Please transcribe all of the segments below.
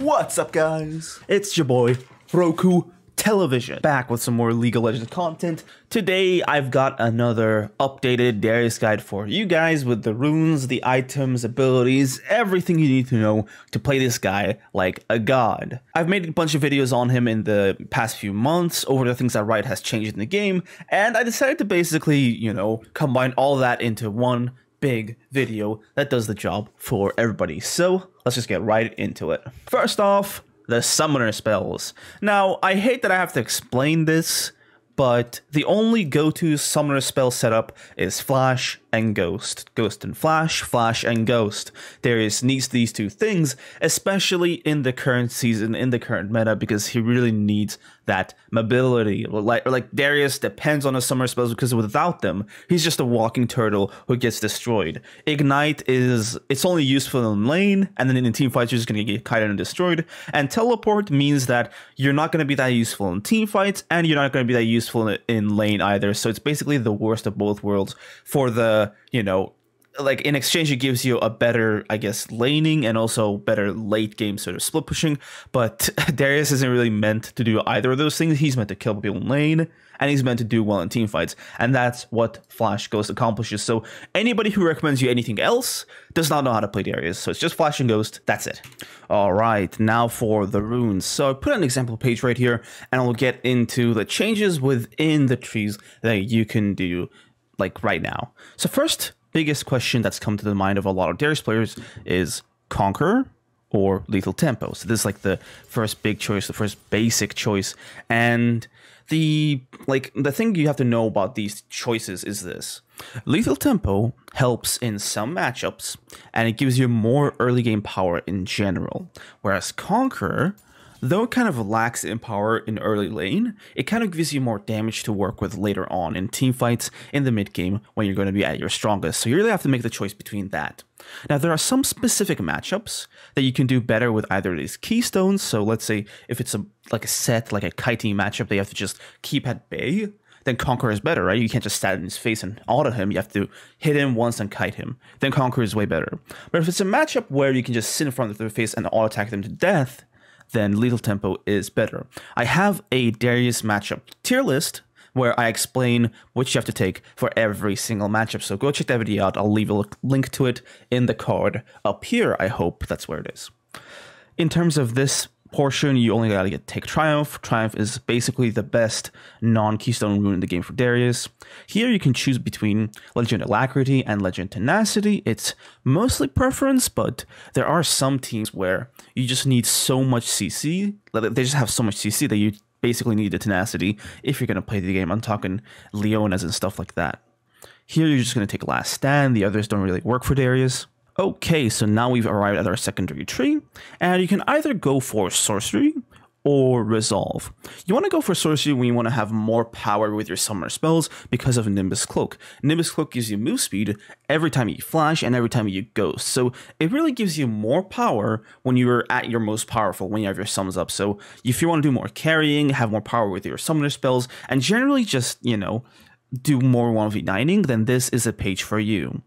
What's up, guys? It's your boy, RhokuTV, back with some more League of Legends content. Today, I've got another updated Darius guide for you guys with the runes, the items, abilities, everything you need to know to play this guy like a god. I've made a bunch of videos on him in the past few months over the things that Riot has changed in the game, and I decided to basically, combine all that into one big video that does the job for everybody. So let's just get right into it. First off, the summoner spells. Now, I hate that I have to explain this, but the only go-to summoner spell setup is Flash and Ghost. Ghost and Flash, Flash and Ghost. Darius needs these two things, especially in the current season, in the current meta, because he really needs that mobility. Like Darius depends on his summoner spells because without them, he's just a walking turtle who gets destroyed. Ignite it's only useful in lane, and then in team fights, you're just going to get kited and destroyed. And Teleport means that you're not going to be that useful in team fights, and you're not going to be that useful in lane either. So it's basically the worst of both worlds for the, like in exchange, it gives you a better, I guess, laning and also better late game sort of split pushing. But Darius isn't really meant to do either of those things. He's meant to kill people in lane, and he's meant to do well in team fights. And that's what Flash Ghost accomplishes. So anybody who recommends you anything else does not know how to play Darius. So it's just Flash and Ghost. That's it. All right, now for the runes. So I put an example page right here, and I'll get into the changes within the trees that you can do like right now. So first, biggest question that's come to the mind of a lot of Darius players is CONQ or Lethal Tempo. So this is like the first big choice, the first basic choice. And the thing you have to know about these choices is this. Lethal Tempo helps in some matchups, and it gives you more early game power in general. Whereas CONQ, though it kind of lacks in power in early lane, it kind of gives you more damage to work with later on in team fights in the mid game when you're going to be at your strongest. So you really have to make the choice between that. Now, there are some specific matchups that you can do better with either of these keystones. So let's say if it's like a kiting matchup that you have to just keep at bay, then CONQ is better, right? You can't just stand in his face and auto him. You have to hit him once and kite him. Then CONQ is way better. But if it's a matchup where you can just sit in front of their face and auto attack them to death, then Lethal Tempo is better. I have a Darius matchup tier list where I explain which you have to take for every single matchup. So go check that video out. I'll leave a link to it in the card up here. I hope that's where it is. In terms of this portion, you only gotta take Triumph. Triumph is basically the best non-keystone rune in the game for Darius. Here you can choose between Legend Alacrity and Legend Tenacity. It's mostly preference, but there are some teams where you just need so much CC. They just have so much CC that you basically need the Tenacity if you're gonna play the game. I'm talking Leonas and stuff like that. Here you're just gonna take Last Stand. The others don't really work for Darius. Okay, so now we've arrived at our secondary tree, and you can either go for Sorcery or Resolve. You want to go for Sorcery when you want to have more power with your summoner spells because of Nimbus Cloak. Nimbus Cloak gives you move speed every time you flash and every time you ghost, so it really gives you more power when you're at your most powerful, when you have your summons up. So if you want to do more carrying, have more power with your summoner spells, and generally just, do more 1v9ing, then this is a page for you.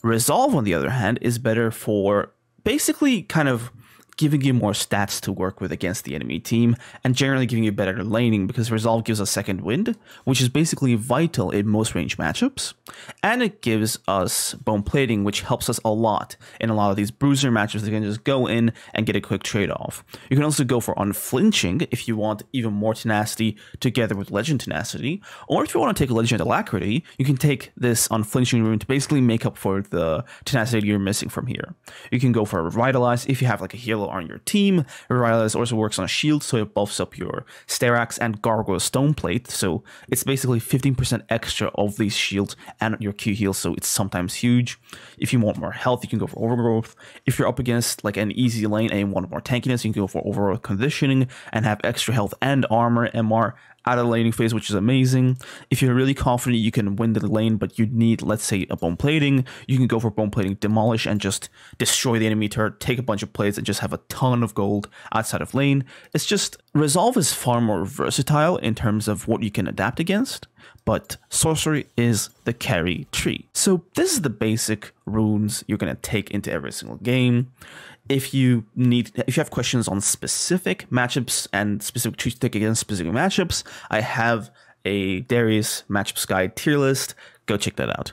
Resolve, on the other hand, is better for basically kind of giving you more stats to work with against the enemy team, and generally giving you better laning, because Resolve gives us second wind, which is basically vital in most range matchups, and it gives us bone plating, which helps us a lot in a lot of these bruiser matchups that can just go in and get a quick trade-off. You can also go for unflinching if you want even more tenacity together with Legend Tenacity, or if you want to take Legend Alacrity, you can take this unflinching rune to basically make up for the tenacity you're missing from here. You can go for Revitalize if you have like a hero on your team. Revitalize also works on a shield, so it buffs up your Sterax and Gargoyle Stone Plate, so it's basically 15% extra of these shields and your Q heal, so it's sometimes huge. If you want more health, you can go for Overgrowth. If you're up against like an easy lane and you want more tankiness, you can go for Overall Conditioning and have extra health and armor, MR, out of the laning phase, which is amazing. If you're really confident you can win the lane, but you need, let's say, a bone plating, you can go for bone plating Demolish and just destroy the enemy turret, take a bunch of plates, and just have a ton of gold outside of lane. It's just, Resolve is far more versatile in terms of what you can adapt against, but Sorcery is the carry tree. So this is the basic runes you're going to take into every single game. if you have questions on specific matchups and specific treats to take against specific matchups, I have a Darius matchups guide tier list. Go check that out.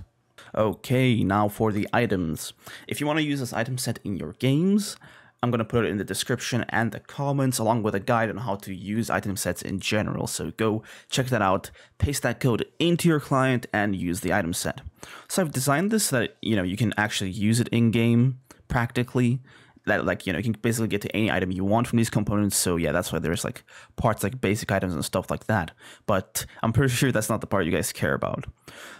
Okay, now for the items. If you want to use this item set in your games, I'm going to put it in the description and the comments, along with a guide on how to use item sets in general. So go check that out, paste that code into your client, and use the item set. So I've designed this so that, you can actually use it in-game practically. That, you can basically get to any item you want from these components. So yeah, that's why there's like parts like basic items and stuff like that. But I'm pretty sure that's not the part you guys care about.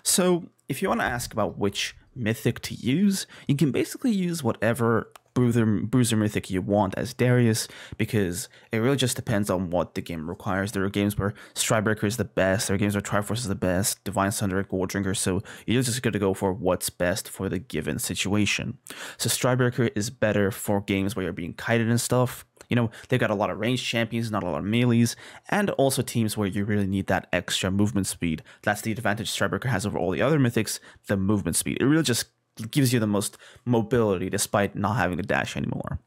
So if you want to ask about which mythic to use, you can basically use whatever bruiser mythic you want as Darius, because it really just depends on what the game requires. There are games where Strikebreaker is the best, there are games where Triforce is the best, Divine Sunder, Gold Drinker, so you're just going to go for what's best for the given situation. So Strikebreaker is better for games where you're being kited and stuff. They've got a lot of ranged champions, not a lot of melees, and also teams where you really need that extra movement speed. That's the advantage Strikebreaker has over all the other mythics, the movement speed. It really just gives you the most mobility despite not having to dash anymore.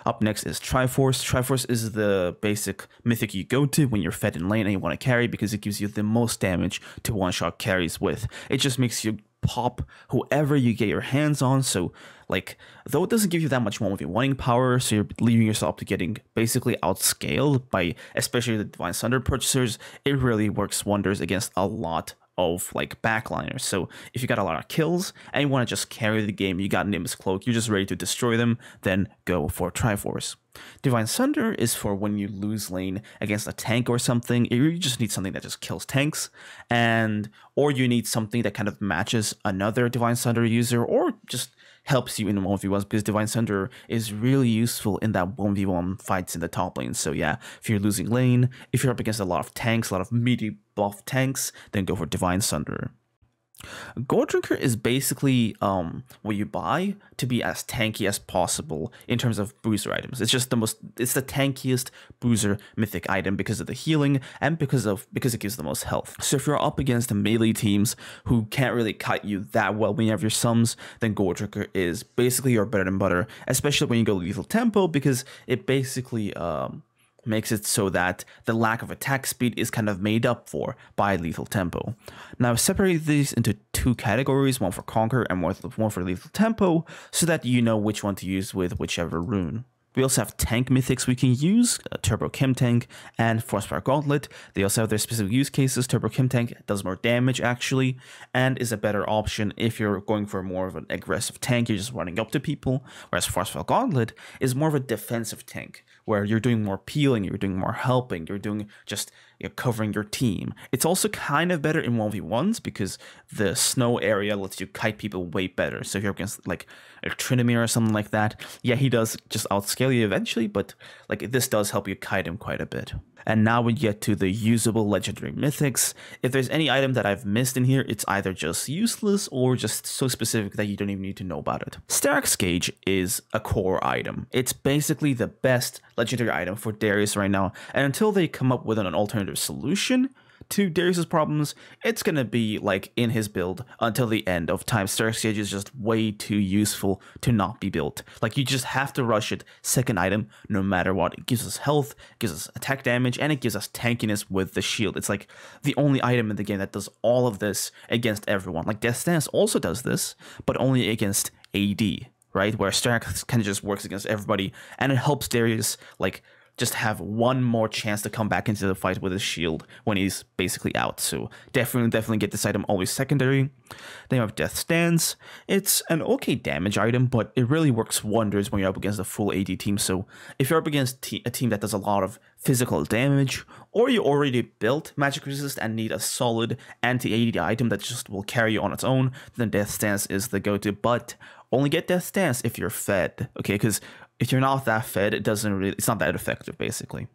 Up next is Triforce. Triforce is the basic mythic you go to when you're fed in lane and you want to carry, because it gives you the most damage to one-shot carries with. It just makes you pop whoever you get your hands on. So though it doesn't give you that much 1v1ing power, so you're leaving yourself to getting basically outscaled by especially the Divine Sunder purchasers, it really works wonders against a lot of backliners. So if you got a lot of kills and you want to just carry the game, you got Nimbus Cloak, you're just ready to destroy them, then go for Triforce. Divine Sunder is for when you lose lane against a tank or something. You just need something that just kills tanks, or you need something that kind of matches another Divine Sunder user, or just helps you in 1v1s, because Divine Sunder is really useful in that 1v1 fights in the top lane. So yeah, if you're losing lane, if you're up against a lot of tanks, a lot of meaty buff tanks, then go for Divine Sunder. Gold Drinker is basically what you buy to be as tanky as possible in terms of bruiser items. It's just it's the tankiest bruiser mythic item because of the healing and because it gives the most health. So if you're up against melee teams who can't really cut you that well when you have your sums, then Gold Drinker is basically your bread and butter, especially when you go lethal tempo, because it basically makes it so that the lack of attack speed is kind of made up for by lethal tempo. Now I've separated these into two categories, one for Conquer and one for lethal tempo, so that you know which one to use with whichever rune. We also have tank mythics we can use, Turbo Chem Tank and Frostfire Gauntlet. They also have their specific use cases. Turbo Chem Tank does more damage actually, and is a better option if you're going for more of an aggressive tank, you're just running up to people, whereas Frostfire Gauntlet is more of a defensive tank, where you're doing more peeling, you're doing more helping, you're doing just covering your team. It's also kind of better in 1v1s because the snow area lets you kite people way better. So if you're against a Trinimir or something like that, yeah, he does just outscale you eventually, but this does help you kite him quite a bit. And now we get to the usable legendary mythics. If there's any item that I've missed in here, it's either just useless or just so specific that you don't even need to know about it. Sterak's Gauge is a core item. It's basically the best legendary item for Darius right now, and until they come up with an alternative solution to Darius's problems, it's gonna be in his build until the end of time. Sterak's Gauge is just way too useful to not be built. You just have to rush it second item no matter what. It gives us health, it gives us attack damage, and it gives us tankiness with the shield. It's the only item in the game that does all of this against everyone. Death Stance also does this, but only against AD, right? Where Sterak kind of just works against everybody, and it helps Darius just have one more chance to come back into the fight with his shield when he's basically out. So definitely get this item always secondary. Then you have Death Stance. It's an okay damage item, but it really works wonders when you're up against a full AD team. So if you're up against a team that does a lot of physical damage, or you already built magic resist and need a solid anti-AD item that just will carry you on its own, then Death Stance is the go-to. But only get Death Stance if you're fed, okay? Because if you're not that fed, it's not that effective, basically.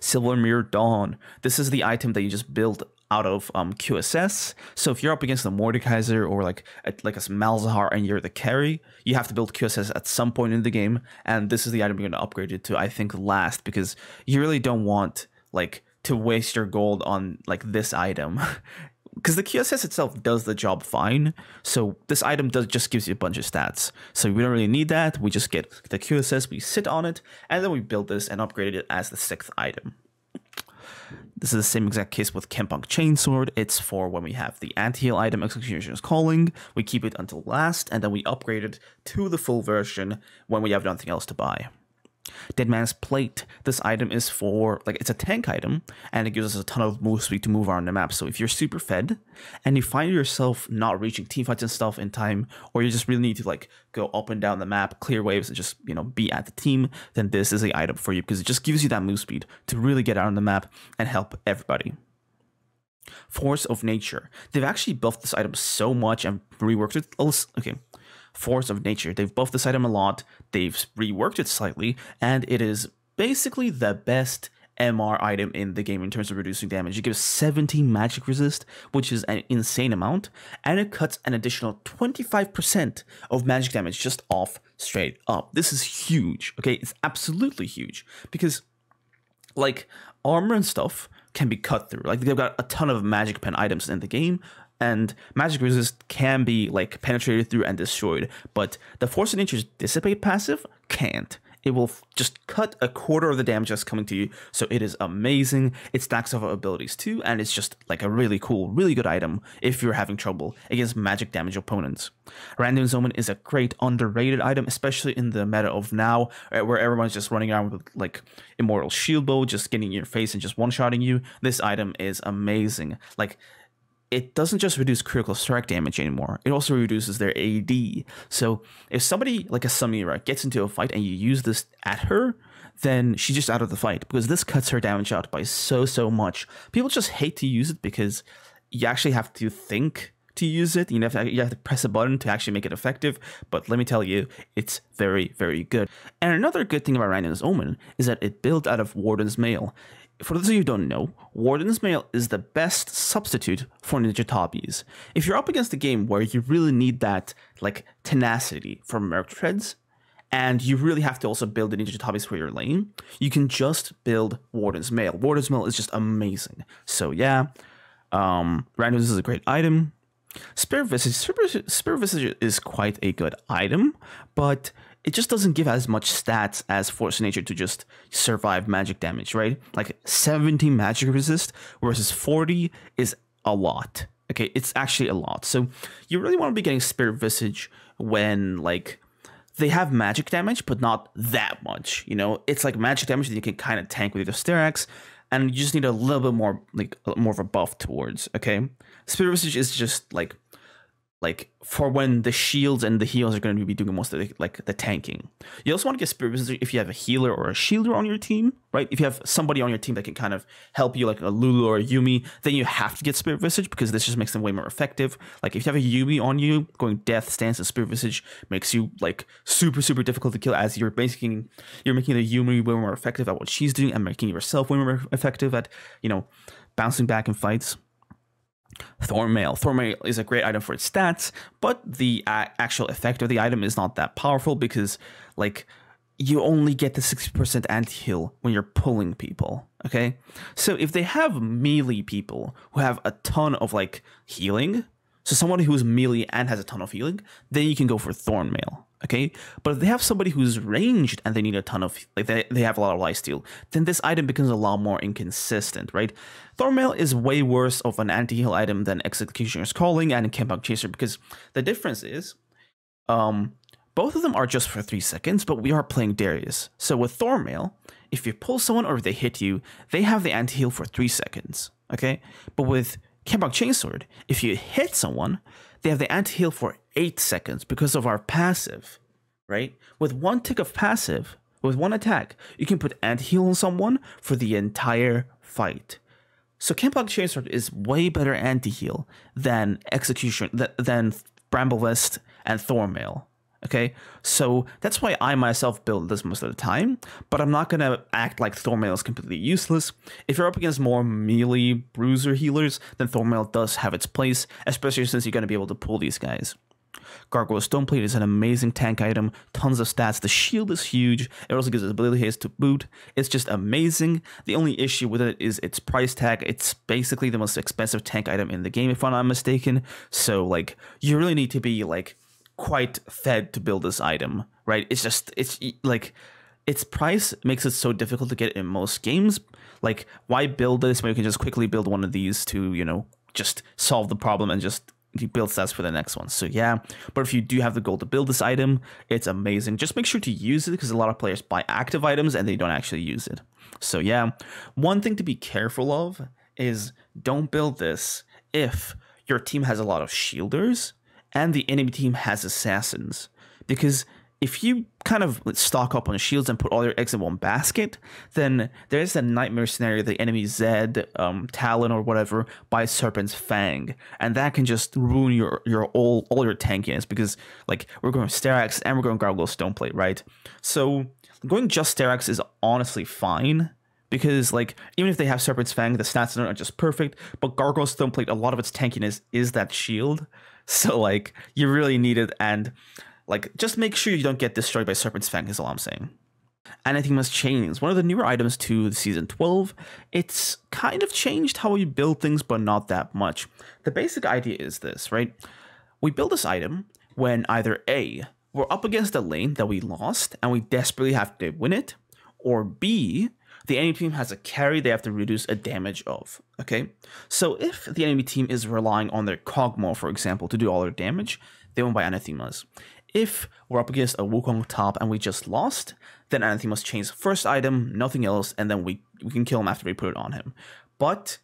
Silver Mirror Dawn. This is the item that you just build out of QSS. So if you're up against a Mordekaiser or like a Malzahar and you're the carry, you have to build QSS at some point in the game. And this is the item you're going to upgrade it to, I think, last, because you really don't want to waste your gold on this item. because the QSS itself does the job fine. So this item just gives you a bunch of stats. So we don't really need that. We just get the QSS, we sit on it, and then we build this and upgrade it as the 6th item. This is the same exact case with CONQ Chainsword. It's for when we have the anti-heal item, Executioner's Calling. We keep it until last, and then we upgrade it to the full version when we have nothing else to buy. Dead Man's Plate. This item is for, like, it's a tank item, and it gives us a ton of move speed to move around the map. So if you're super fed, and you find yourself not reaching teamfights and stuff in time, or you just really need to, like, go up and down the map, clear waves, and just, you know, be at the team, then this is the item for you, because it just gives you that move speed to really get out on the map and help everybody. Force of Nature. They've actually buffed this item so much and reworked it. Okay. Force of Nature. They've buffed this item a lot, they've reworked it slightly, and it is basically the best MR item in the game in terms of reducing damage. It gives 70 magic resist, which is an insane amount, and it cuts an additional 25% of magic damage just off straight up. This is huge, okay? It's absolutely huge, because, like, armor and stuff can be cut through. Like, they've got a ton of magic pen items in the game, and magic resist can be, like, penetrated through and destroyed, but the Force of Nature's Dissipate passive can't. It will just cut a quarter of the damage that's coming to you, so it is amazing. It stacks off abilities too, and it's just like a really cool, really good item if you're having trouble against magic damage opponents. Random Omen is a great underrated item, especially in the meta of now, where everyone's just running around with, like, Immortal Shield Bow, just getting in your face and just one-shotting you. This item is amazing. Like, it doesn't just reduce critical strike damage anymore, it also reduces their AD. So if somebody like a Samira gets into a fight and you use this at her, then she's just out of the fight, because this cuts her damage out by so much. People just hate to use it because you actually have to think to use it. You have to press a button to actually make it effective, but let me tell you, it's very good. And another good thing about Random Omen is that it builds out of Warden's Mail. For those of you who don't know, Warden's Mail is the best substitute for Ninja Toppies. If you're up against a game where you really need that, like, tenacity from Merc Treads, and you really have to also build the Ninja Toppies for your lane, you can just build Warden's Mail. Warden's Mail is just amazing. So yeah, Random is a great item. Spirit Visage. Spirit Visage is quite a good item, but it just doesn't give as much stats as Force of Nature to just survive magic damage, right? Like 70 magic resist versus 40 is a lot. Okay, it's actually a lot. So you really want to be getting Spirit Visage when, like, they have magic damage, but not that much, you know? It's like magic damage that you can kind of tank with your Sterax, and you just need a little bit more, like, more of a buff towards, okay? Spirit Visage is just, like for when the shields and the heals are going to be doing most of the tanking. You also want to get Spirit Visage if you have a healer or a shielder on your team, right? If you have somebody on your team that can kind of help you, like a Lulu or a Yumi, then you have to get Spirit Visage, because this just makes them way more effective. Like, if you have a Yumi on you, going Death Stance and Spirit Visage makes you, like, super difficult to kill, as you're making the Yumi way more effective at what she's doing and making yourself way more effective at, you know, bouncing back in fights. Thornmail. Thornmail is a great item for its stats, but the actual effect of the item is not that powerful, because, like, you only get the 60% anti-heal when you're pulling people, okay? So if they have melee people who have a ton of, like, healing, so someone who's melee and has a ton of healing, then you can go for Thornmail, okay? But if they have somebody who's ranged and they need a ton of, like, they have a lot of lifesteal, then this item becomes a lot more inconsistent, right? Thornmail is way worse of an anti-heal item than Executioner's Calling and CONQ Chaser, because the difference is, both of them are just for 3 seconds, but we are playing Darius. So with Thornmail, if you pull someone or if they hit you, they have the anti-heal for 3 seconds, okay? But with CONQ Chainsword, if you hit someone, they have the anti-heal for 8 seconds because of our passive, right? With one tick of passive, with one attack, you can put anti-heal on someone for the entire fight. So CONQ Chainsword is way better anti-heal than than Bramble Vest and Thornmail. Okay, so that's why I myself build this most of the time, but I'm not going to act like Thornmail is completely useless. If you're up against more melee bruiser healers, then Thornmail does have its place, especially since you're going to be able to pull these guys. Gargoyle Stoneplate is an amazing tank item, tons of stats. The shield is huge. It also gives ability haste to boot. It's just amazing. The only issue with it is its price tag. It's basically the most expensive tank item in the game, if I'm not mistaken. So like, you really need to be like quite fed to build this item, right? It's like, its price makes it so difficult to get in most games. Like, why build this when you can just quickly build one of these to, you know, just solve the problem and just build stats for the next one. So yeah, but if you do have the goal to build this item, it's amazing. Just make sure to use it, because a lot of players buy active items and they don't actually use it. So yeah, one thing to be careful of is don't build this if your team has a lot of shielders and the enemy team has assassins, because if you kind of stock up on shields and put all your eggs in one basket, then there's a nightmare scenario: the enemy Zed, Talon, or whatever buys Serpent's Fang, and that can just ruin all your tankiness, because like, we're going Sterak's and we're going Gargoyle Stoneplate, right? So going just Sterak's is honestly fine, because like, even if they have Serpent's Fang, the stats aren't just perfect, but Gargoyle Stoneplate, a lot of its tankiness is that shield, so like, you really need it. And like, just make sure you don't get destroyed by Serpent's Fang is all I'm saying. Anything Must Change, one of the newer items to Season 12. It's kind of changed how we build things, but not that much. The basic idea is this, right? We build this item when either A, we're up against a lane that we lost and we desperately have to win it, or B, the enemy team has a carry they have to reduce a damage of, okay? So if the enemy team is relying on their CONQ, for example, to do all their damage, they won't buy Anathemas. If we're up against a Wukong top and we just lost, then Anything Must Change first item, nothing else, and then we can kill him after we put it on him. But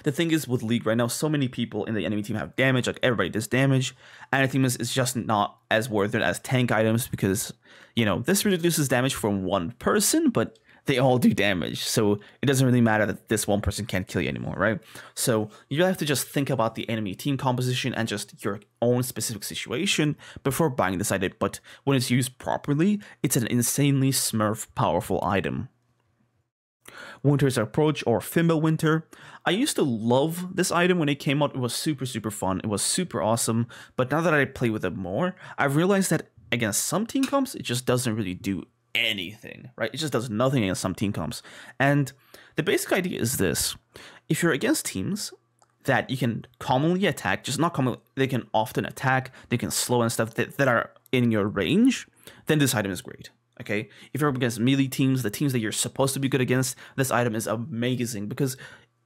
the thing is, with League right now, so many people in the enemy team have damage, like everybody does damage. Anything is just not as worth it as tank items, because, you know, this reduces damage from one person, but they all do damage, so it doesn't really matter that this one person can't kill you anymore, right? So you have to just think about the enemy team composition and just your own specific situation before buying this item. But when it's used properly, it's an insanely smurf powerful item. Winter's Approach, or Fimbulwinter. I used to love this item when it came out. It was super fun. It was super awesome. But now that I play with it more, I've realized that against some team comps, it just doesn't really do anything, right? It just does nothing against some team comps. And the basic idea is this: if you're against teams that you can commonly attack, just not commonly, they can often attack, they can slow and stuff that are in your range, then this item is great, okay? If you're up against melee teams, the teams that you're supposed to be good against, this item is amazing, because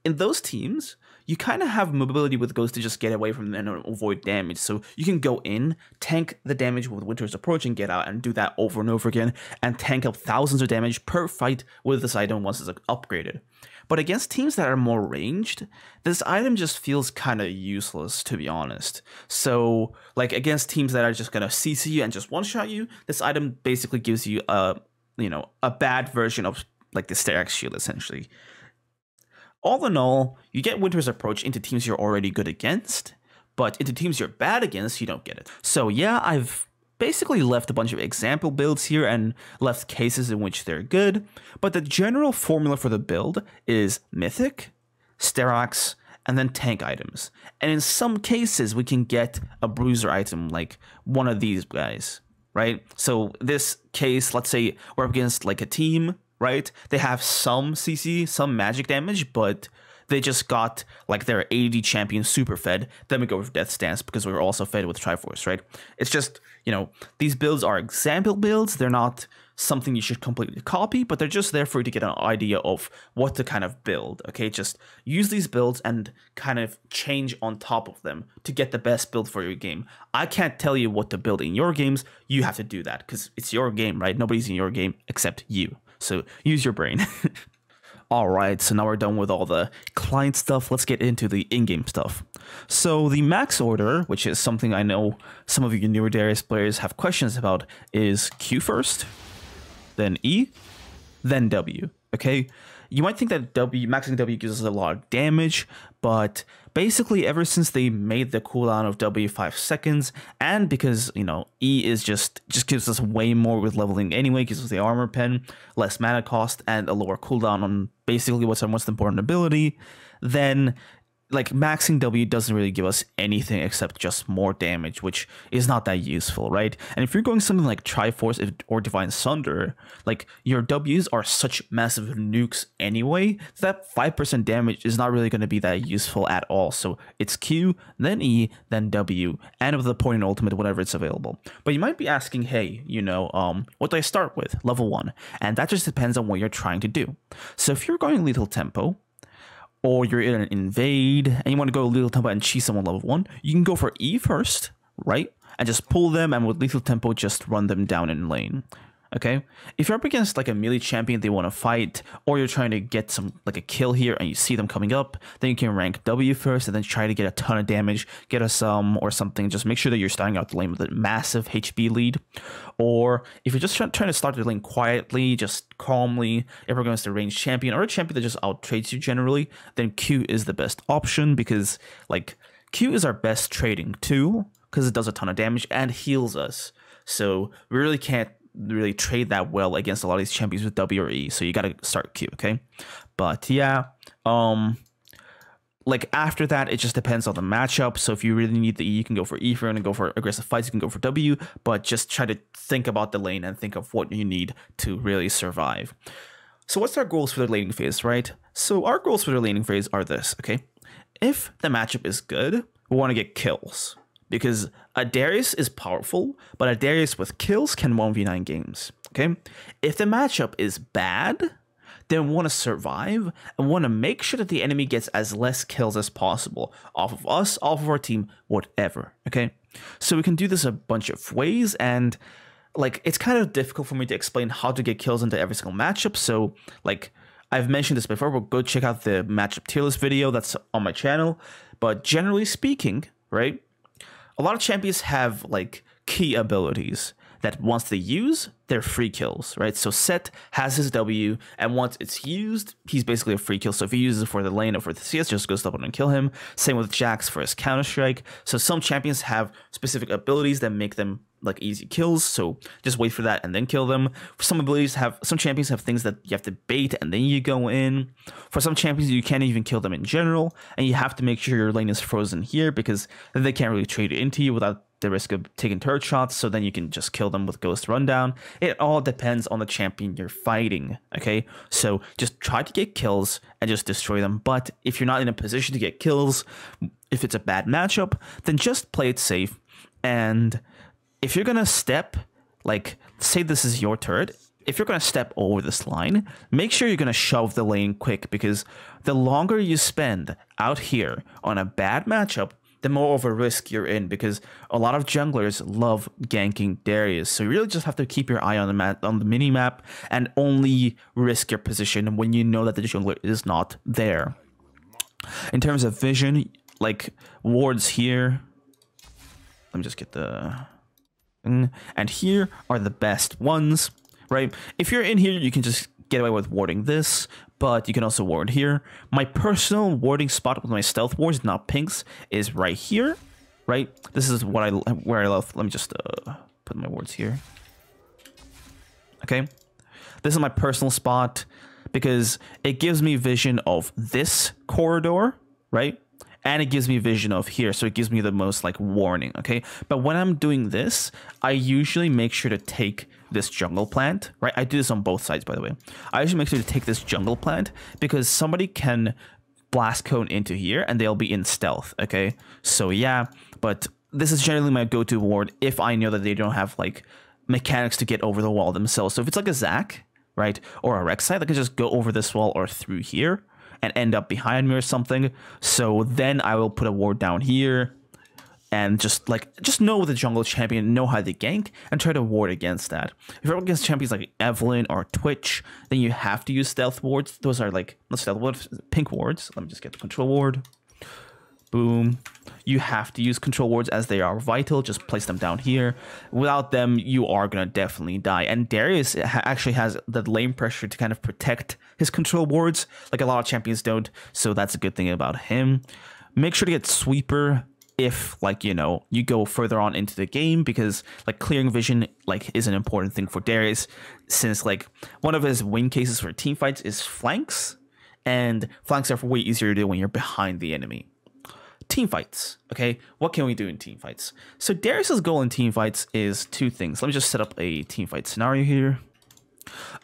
in those teams, you kind of have mobility with Ghost to just get away from them and avoid damage. So you can go in, tank the damage with Winter's Approach and get out, and do that over and over again, and tank up thousands of damage per fight with this item once it's upgraded. But against teams that are more ranged, this item just feels kind of useless, to be honest. So like, against teams that are just gonna CC you and just one-shot you, this item basically gives you a bad version of like the Sterak's shield, essentially. All in all, you get Winter's Approach into teams you're already good against, but into teams you're bad against, you don't get it. So yeah, I've basically left a bunch of example builds here and left cases in which they're good, but the general formula for the build is Mythic, Sterak's, and then tank items. And in some cases, we can get a bruiser item like one of these guys, right? So this case, let's say we're up against like a team, right? They have some CC, some magic damage, but they just got like their AD champion super fed. Then we go with Death Stance because we were also fed with Triforce, right? It's just, you know, these builds are example builds. They're not something you should completely copy, but they're just there for you to get an idea of what to kind of build, okay? Just use these builds and kind of change on top of them to get the best build for your game. I can't tell you what to build in your games. You have to do that because it's your game, right? Nobody's in your game except you. So use your brain. Alright, so now we're done with all the client stuff. Let's get into the in-game stuff. So the max order, which is something I know some of you newer Darius players have questions about, is Q first, then E, then W, okay? You might think that maxing W gives us a lot of damage, but basically ever since they made the cooldown of W 5 seconds, and because, you know, E is just gives us way more with leveling anyway, gives us the armor pen, less mana cost, and a lower cooldown on basically what's our most important ability, then like maxing W doesn't really give us anything except just more damage, which is not that useful, right? And if you're going something like Triforce or Divine Sunder, like your Ws are such massive nukes anyway, that 5% damage is not really going to be that useful at all. So it's Q, then E, then W, and with the point in ultimate, whenever it's available. But you might be asking, hey, you know, what do I start with? Level 1. And that just depends on what you're trying to do. So if you're going lethal tempo, or you're in an invade and you want to go lethal tempo and cheese someone level 1, you can go for E first, right? And just pull them, and with lethal tempo, just run them down in lane. Okay? If you're up against like a melee champion they want to fight, or you're trying to get some like a kill here and you see them coming up, then you can rank W first and then try to get a ton of damage, get a sum or something. Just make sure that you're starting out the lane with a massive HP lead. Or if you're just trying to start the lane quietly, just calmly, if we're against a ranged champion or a champion that just outtrades you generally, then Q is the best option, because like Q is our best trading tool because it does a ton of damage and heals us. So we really can't really trade that well against a lot of these champions with W or E, so you gotta start Q, okay? But yeah, like after that, it just depends on the matchup. So if you really need the E, you can go for E. If you're gonna go for aggressive fights, you can go for W, but just try to think about the lane and think of what you need to really survive. So what's our goals for the laning phase, right? So our goals for the laning phase are this, okay? If the matchup is good, we want to get kills, because a Darius is powerful, but a Darius with kills can 1v9 games, okay? If the matchup is bad, then we want to survive and want to make sure that the enemy gets as less kills as possible off of us, off of our team, whatever, okay? So we can do this a bunch of ways, and like it's kind of difficult for me to explain how to get kills into every single matchup. So like I've mentioned this before, but go check out the matchup tier list video that's on my channel. But generally speaking, right, a lot of champions have like key abilities that once they use, they're free kills, right? So Set has his W, and once it's used, he's basically a free kill. So if he uses it for the lane or for the CS, just go step on and kill him. Same with Jax for his Counter-Strike. So some champions have specific abilities that make them like easy kills, so just wait for that and then kill them. Some champions have things that you have to bait and then you go in. For some champions, you can't even kill them in general, and you have to make sure your lane is frozen here, because then they can't really trade into you without the risk of taking turret shots, so then you can just kill them with Ghost Rundown. It all depends on the champion you're fighting, okay? So just try to get kills and just destroy them. But if you're not in a position to get kills, if it's a bad matchup, then just play it safe. And if you're gonna step, like say this is your turret, if you're gonna step over this line, make sure you're gonna shove the lane quick, because the longer you spend out here on a bad matchup, the more of a risk you're in, because a lot of junglers love ganking Darius. So you really just have to keep your eye on the mini map and only risk your position when you know that the jungler is not there. In terms of vision, like wards here, let me just get the, and here are the best ones, right? If you're in here, you can just get away with warding this, but you can also ward here. My personal warding spot with my stealth wards, not pinks, is right here, right? This is where I love. Let me just put my wards here. Okay, this is my personal spot because it gives me vision of this corridor, right? And it gives me vision of here, so it gives me the most like warning, okay? But when I'm doing this, I usually make sure to take this jungle plant, right? I do this on both sides, by the way. I usually make sure to take this jungle plant because somebody can blast cone into here and they'll be in stealth, okay? So yeah, but this is generally my go-to ward if I know that they don't have like mechanics to get over the wall themselves. So if it's like a Zac, right, or a Rek'Sai, they can just go over this wall or through here and end up behind me or something. So then I will put a ward down here and just know the jungle champion, know how they gank, and try to ward against that. If you're against champions like Evelynn or Twitch, then you have to use stealth wards. Those are like, not stealth wards, pink wards. Let me just get the control ward. Boom. You have to use control wards as they are vital. Just place them down here. Without them, you are going to definitely die. And Darius actually has the lane pressure to kind of protect his control wards, like a lot of champions don't. So that's a good thing about him. Make sure to get sweeper if, like, you know, you go further on into the game, because like clearing vision like is an important thing for Darius, since like one of his win cases for team fights is flanks, and flanks are way easier to do when you're behind the enemy. team fights. Okay, what can we do in team fights? So Darius's goal in team fights is two things. Let me just set up a team fight scenario here.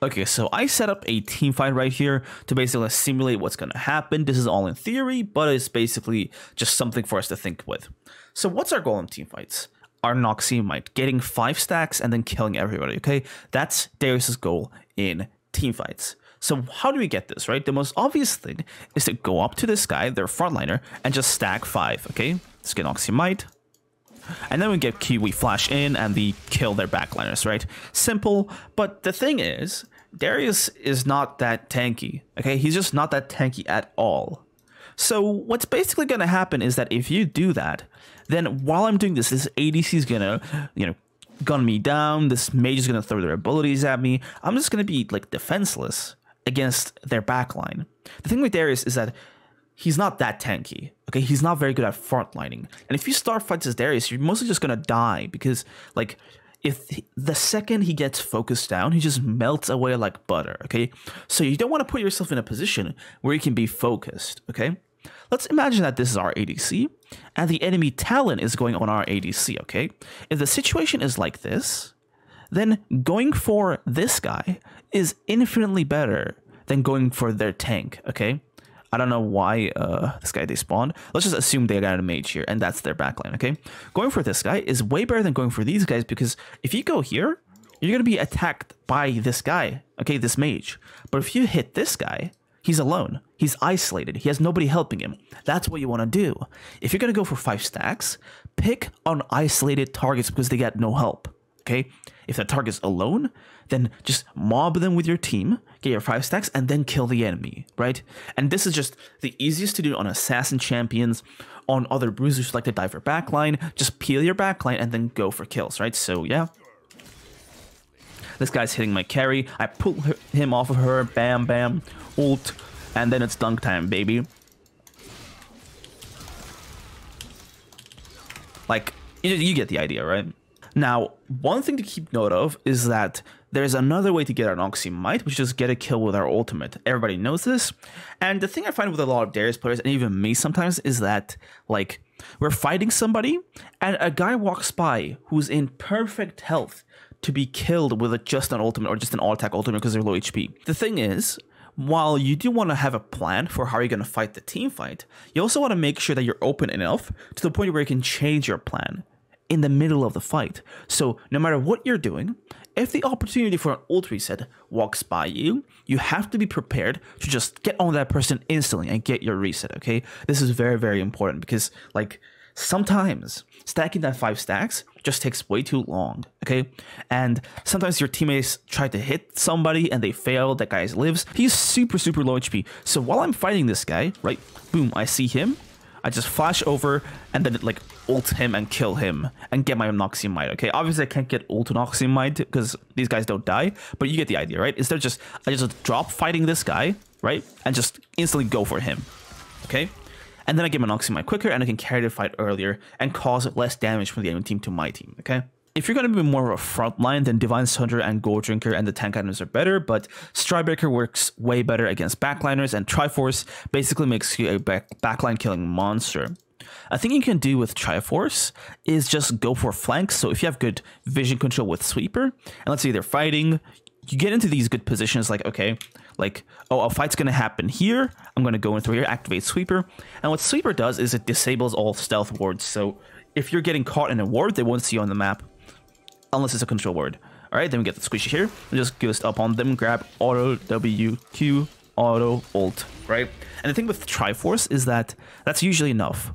Okay, so I set up a team fight right here to basically simulate what's going to happen. This is all in theory, but it's basically just something for us to think with. So what's our goal in team fights? Our Noxie Might, getting 5 stacks and then killing everybody, okay? That's Darius's goal in team fights. So how do we get this, right? The most obvious thing is to go up to this guy, their frontliner, and just stack 5, okay? Let's get Noxie Might. And then we get Q, we flash in, and we kill their backliners, right? Simple, but the thing is, Darius is not that tanky, okay? He's just not that tanky at all. So what's basically going to happen is that if you do that, then while I'm doing this, this ADC is going to, gun me down, this mage is going to throw their abilities at me, I'm just going to be, like, defenseless against their backline. The thing with Darius is that he's not that tanky, okay? He's not very good at frontlining. And if you start fights as Darius, you're mostly just gonna die because, like, the second he gets focused down, he just melts away like butter, okay? So you don't want to put yourself in a position where you can be focused, okay? Let's imagine that this is our ADC, and the enemy talent is going on our ADC, okay? If the situation is like this, then going for this guy is infinitely better than going for their tank, okay? I don't know why this guy despawned. Let's just assume they got a mage here, and that's their backline, okay? Going for this guy is way better than going for these guys, because if you go here, you're going to be attacked by this guy, okay, this mage. But if you hit this guy, he's alone. He's isolated. He has nobody helping him. That's what you want to do. If you're going to go for 5 stacks, pick on isolated targets because they get no help, okay? If the target's alone, then just mob them with your team, get your 5 stacks, and then kill the enemy, right? And this is just the easiest to do on assassin champions, on other bruisers who like to dive for backline. Just peel your backline and then go for kills, right? So yeah. This guy's hitting my carry. I pull him off of her, bam, bam, ult, and then it's dunk time, baby. Like, you get the idea, right? Now, one thing to keep note of is that there's another way to get our Noxie Might, which is get a kill with our ultimate. Everybody knows this. And the thing I find with a lot of Darius players, and even me sometimes, is that, like, we're fighting somebody, and a guy walks by who's in perfect health to be killed with just an ultimate or just an all-attack ultimate because they're low HP. The thing is, while you do want to have a plan for how you're going to fight the team fight, you also want to make sure that you're open enough to the point where you can change your plan in the middle of the fight. So no matter what you're doing, if the opportunity for an ult reset walks by you, you have to be prepared to just get on that person instantly and get your reset, okay? This is very, very important because, like, sometimes stacking that 5 stacks just takes way too long, okay? And sometimes your teammates try to hit somebody and they fail, that guy lives. He's super, super low HP. So while I'm fighting this guy, right, boom, I see him, I just flash over and then like ult him and kill him and get my Noxie Might, okay? Obviously I can't get ult Noxie Might because these guys don't die, but you get the idea, right? Instead of just, I just drop fighting this guy, right? And just instantly go for him, okay? And then I get my Noxie Might quicker and I can carry the fight earlier and cause less damage from the enemy team to my team, okay? If you're going to be more of a front line, then Divine Sunder and Gold Drinker and the tank items are better, but Stridebreaker works way better against backliners, and Triforce basically makes you a backline killing monster. A thing you can do with Triforce is just go for flanks. So if you have good vision control with Sweeper, and let's say they're fighting, you get into these good positions like, okay, like, oh, a fight's going to happen here, I'm going to go in through here, activate Sweeper, and what Sweeper does is it disables all stealth wards, so if you're getting caught in a ward, they won't see you on the map, unless it's a control ward. Alright, then we get the squishy here, and just ghost up on them, grab auto WQ, auto ult, right? And the thing with Triforce is that that's usually enough.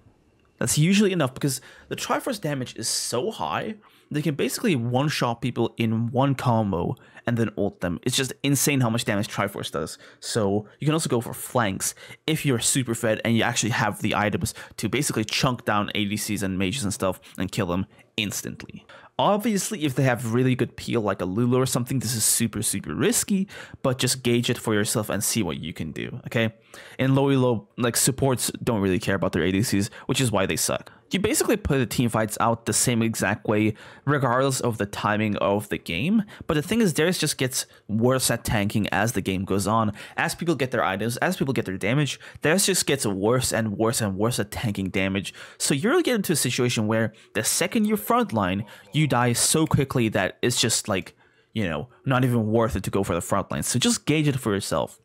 That's usually enough because the Triforce damage is so high, they can basically one-shot people in one combo and then ult them. It's just insane how much damage Triforce does. So you can also go for flanks if you're super fed and you actually have the items to basically chunk down ADCs and mages and stuff and kill them instantly. Obviously, if they have really good peel like a Lulu or something, this is super, super risky, but just gauge it for yourself and see what you can do, okay? In low elo, like, supports don't really care about their ADCs, which is why they suck. you basically put the team fights out the same exact way, regardless of the timing of the game. But the thing is, Darius just gets worse at tanking as the game goes on. As people get their items, as people get their damage, Darius just gets worse and worse and worse at tanking damage. So you really get into a situation where the second you frontline, you die so quickly that it's just like, you know, not even worth it to go for the frontline. So just gauge it for yourself.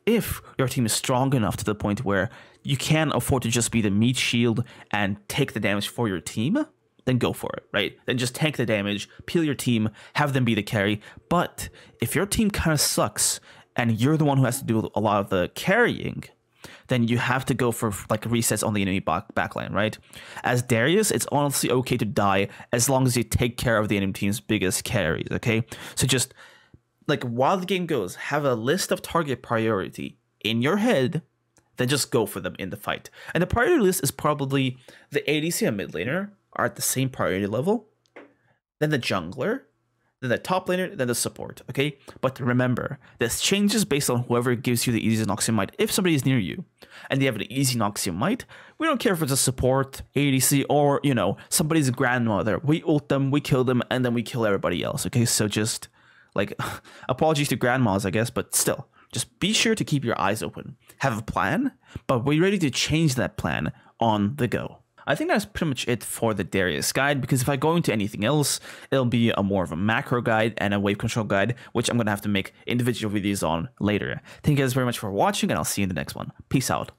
If your team is strong enough to the point where you can't afford to just be the meat shield and take the damage for your team, then go for it, right? Then just tank the damage, peel your team, have them be the carry. But if your team kind of sucks and you're the one who has to do a lot of the carrying, then you have to go for like resets on the enemy backline, right? As Darius, it's honestly okay to die as long as you take care of the enemy team's biggest carries, okay? So just like while the game goes, have a list of target priority in your head, then just go for them in the fight. And the priority list is probably the ADC and mid laner are at the same priority level, then the jungler, then the top laner, then the support, okay? But remember, this changes based on whoever gives you the easiest Noxian Might. If somebody is near you and they have an easy Noxian Might, we don't care if it's a support, ADC, or, you know, somebody's grandmother. We ult them, we kill them, and then we kill everybody else, okay? So just like, apologies to grandmas, I guess, but still, just be sure to keep your eyes open. Have a plan, but we're ready to change that plan on the go. I think that's pretty much it for the Darius guide, because if I go into anything else, it'll be a more of a macro guide and a wave control guide, which I'm going to have to make individual videos on later. Thank you guys very much for watching, and I'll see you in the next one. Peace out.